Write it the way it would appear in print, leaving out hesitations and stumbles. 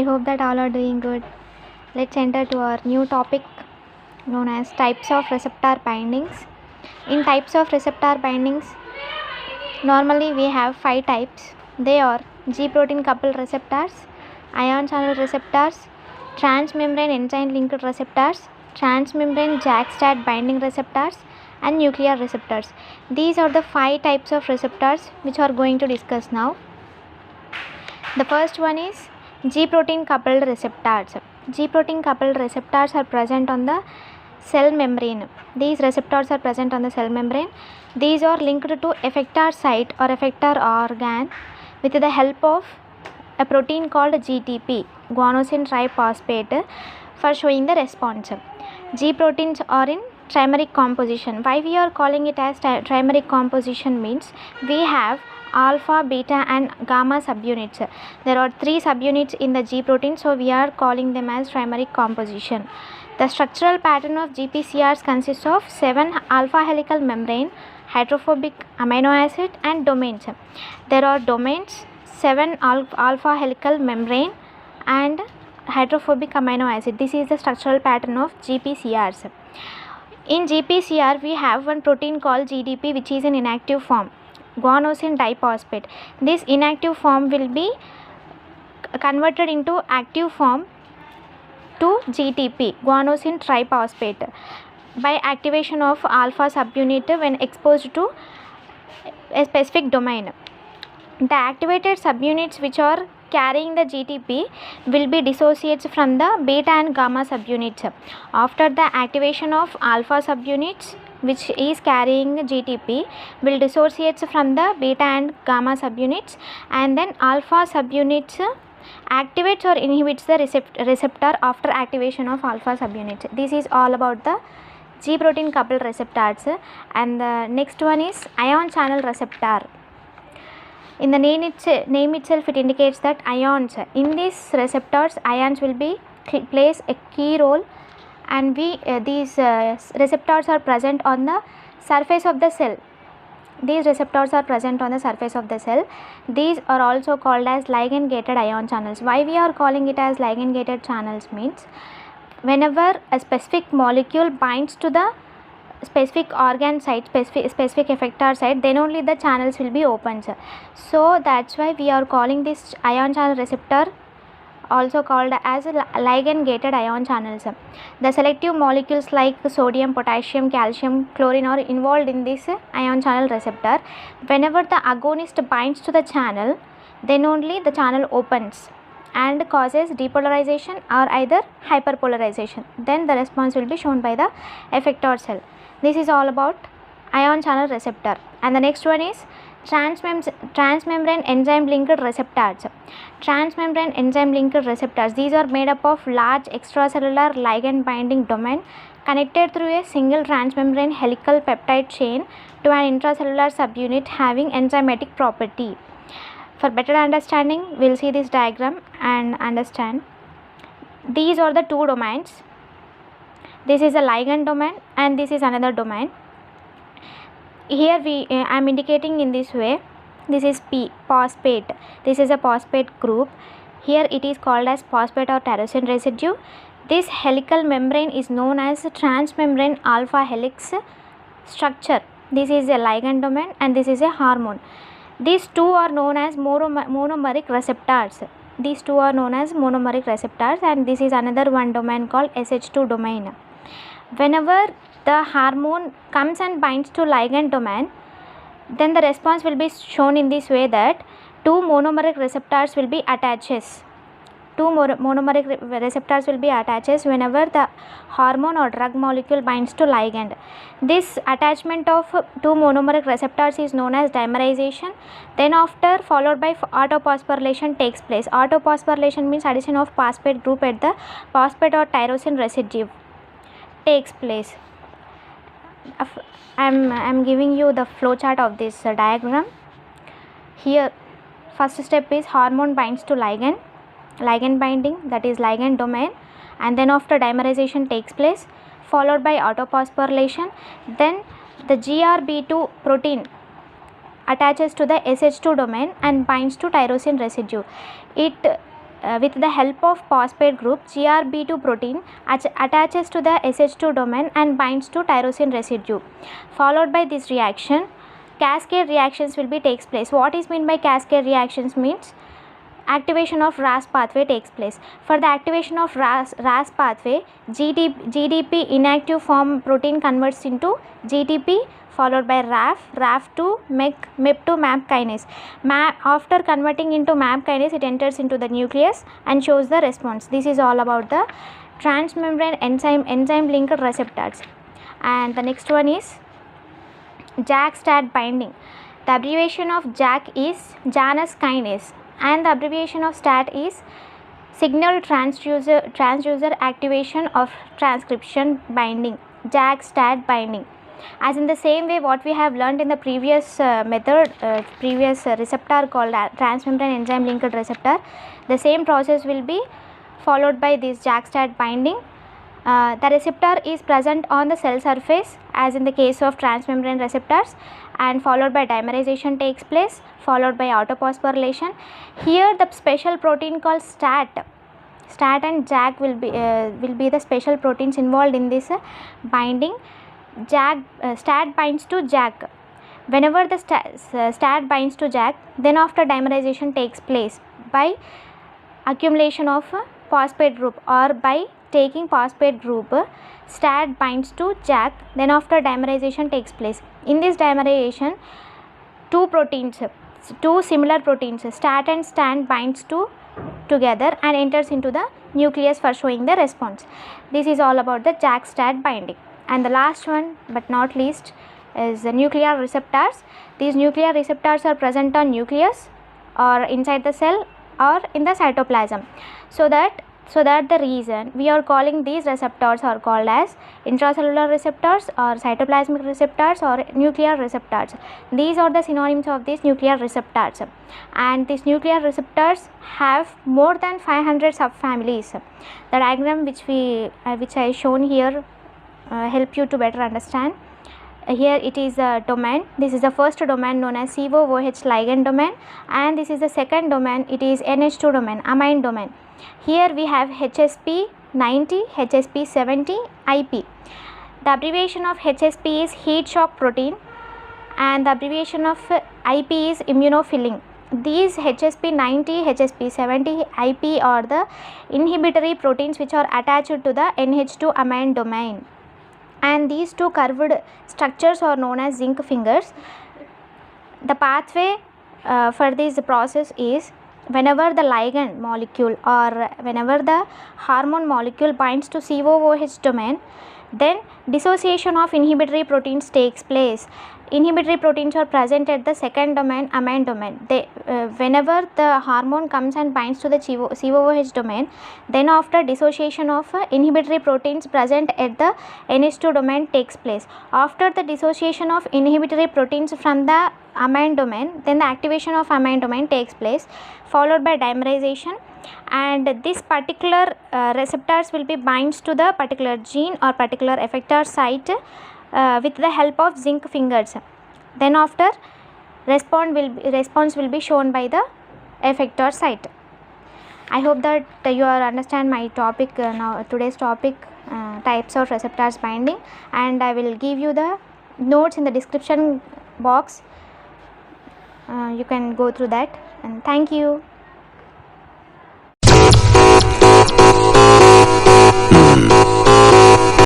I hope that all are doing good. Let's enter to our new topic known as types of receptor bindings. In types of receptor bindings, normally we have 5 types. They are G protein coupled receptors, ion channel receptors, transmembrane enzyme linked receptors, transmembrane JAK-STAT binding receptors, and nuclear receptors. These are the 5 types of receptors which we are going to discuss now. The first one is G protein coupled receptors. G protein coupled receptors are present on the cell membrane. These receptors are present on the cell membrane. These are linked to effector site or effector organ with the help of a protein called GTP, guanosine triphosphate, for showing the response. G proteins are in trimeric composition. Why we are calling it as trimeric composition means we have alpha, beta and gamma subunits. There are 3 subunits in the G protein, so we are calling them as trimeric composition. The structural pattern of GPCRs consists of 7 alpha helical membrane, hydrophobic amino acid and domains. There are domains, 7 alpha helical membrane and hydrophobic amino acid. This is the structural pattern of GPCRs. In GPCR we have one protein called GDP, which is an inactive form, guanosine diphosphate. This inactive form will be converted into active form to GTP, guanosine triphosphate, by activation of alpha subunit when exposed to a specific domain. The activated subunits which are carrying the GTP will be dissociates from the beta and gamma subunits. After the activation of alpha subunits which is carrying GTP will dissociates from the beta and gamma subunits, and then alpha subunits activates or inhibits the receptor after activation of alpha subunits. This is all about the G protein coupled receptors. And the next one is ion channel receptor. In the name itself it indicates that ions. In these receptors, ions will be plays a key role, and these receptors are present on the surface of the cell. These receptors are present on the surface of the cell. These are also called as ligand gated ion channels. Why we are calling it as ligand gated channels means whenever a specific molecule binds to the specific organ site, specific effector site, then only the channels will be opened. So that's why we are calling this ion channel receptor also called as ligand gated ion channels. The selective molecules like sodium, potassium, calcium, chlorine are involved in this ion channel receptor. Whenever the agonist binds to the channel, then only the channel opens and causes depolarization or either hyperpolarization. Then the response will be shown by the effector cell. This is all about ion channel receptor. And the next one is transmembrane enzyme linked receptors. Transmembrane enzyme linked receptors, these are made up of large extracellular ligand binding domain connected through a single transmembrane helical peptide chain to an intracellular subunit having enzymatic property. For better understanding, we'll see this diagram and understand. These are the 2 domains. This is a ligand domain and this is another domain. Here I am indicating in this way. This is P, phosphate. This is a phosphate group. Here it is called as phosphate or tyrosine residue. This helical membrane is known as transmembrane alpha helix structure. This is a ligand domain and this is a hormone. These 2 are known as monomeric receptors. These 2 are known as monomeric receptors, and this is another one domain called SH2 domain. Whenever the hormone comes and binds to ligand domain, then the response will be shown in this way that 2 monomeric receptors will be attaches. 2 monomeric receptors will be attaches whenever the hormone or drug molecule binds to ligand. This attachment of 2 monomeric receptors is known as dimerization. Then after followed by autophosphorylation takes place. Autophosphorylation means addition of phosphate group at the phosphate or tyrosine residue takes place. I am giving you the flowchart of this diagram. Here first step is hormone binds to ligand binding, that is ligand domain, and then after dimerization takes place followed by autophosphorylation. Then the GRB2 protein attaches to the SH2 domain and binds to tyrosine residue. It with the help of phosphate group, GRB2 protein attaches to the SH2 domain and binds to tyrosine residue. Followed by this reaction, cascade reactions will be takes place. What is meant by cascade reactions means activation of RAS pathway takes place. For the activation of RAS pathway, GDP inactive form protein converts into GTP followed by RAF to MEP2 MAP kinase. After converting into MAP kinase, it enters into the nucleus and shows the response. This is all about the transmembrane enzyme linked receptors. And the next one is JAK-STAT binding. The abbreviation of JAK is Janus kinase and the abbreviation of STAT is signal transducer activation of transcription binding, JAK-STAT binding. As in the same way what we have learned in the previous receptor called transmembrane enzyme linked receptor, the same process will be followed by this JAK-STAT binding. The receptor is present on the cell surface as in the case of transmembrane receptors, and followed by dimerization takes place, followed by autophosphorylation. Here the special protein called STAT and JAK will be the special proteins involved in this binding. STAT binds to JAK. Whenever the STAT binds to JAK, then after dimerization takes place by accumulation of phosphate group or by taking phosphate group, STAT binds to JAK, then after dimerization takes place. In this dimerization, two similar proteins STAT and STAT binds together and enters into the nucleus for showing the response. This is all about the JAK-STAT binding. And the last one but not least is the nuclear receptors. These nuclear receptors are present on nucleus or inside the cell or in the cytoplasm. So that the reason we are calling these receptors are called as intracellular receptors or cytoplasmic receptors or nuclear receptors. These are the synonyms of these nuclear receptors, and these nuclear receptors have more than 500 subfamilies. The diagram which I shown here help you to better understand. Here it is a domain. This is the first domain known as COOH ligand domain, and this is the second domain, it is NH2 domain, amine domain. Here we have HSP90, HSP70, IP. The abbreviation of HSP is heat shock protein and the abbreviation of IP is immunophilin. These HSP90, HSP70, IP are the inhibitory proteins which are attached to the NH2 amine domain, and these two curved structures are known as zinc fingers. The pathway for this process is whenever the ligand molecule or whenever the hormone molecule binds to COOH domain, then dissociation of inhibitory proteins takes place. Inhibitory proteins are present at the second domain, amine domain. Whenever the hormone comes and binds to the COOH domain, then after dissociation of inhibitory proteins present at the NH2 domain takes place. After the dissociation of inhibitory proteins from the amine domain, then the activation of amine domain takes place, followed by dimerization, and this particular receptors will be binds to the particular gene or particular effector site with the help of zinc fingers. Then after response will be shown by the effector site. I hope that you are understand my topic now, today's topic, types of receptors binding, and I will give you the notes in the description box. You can go through that, and thank you.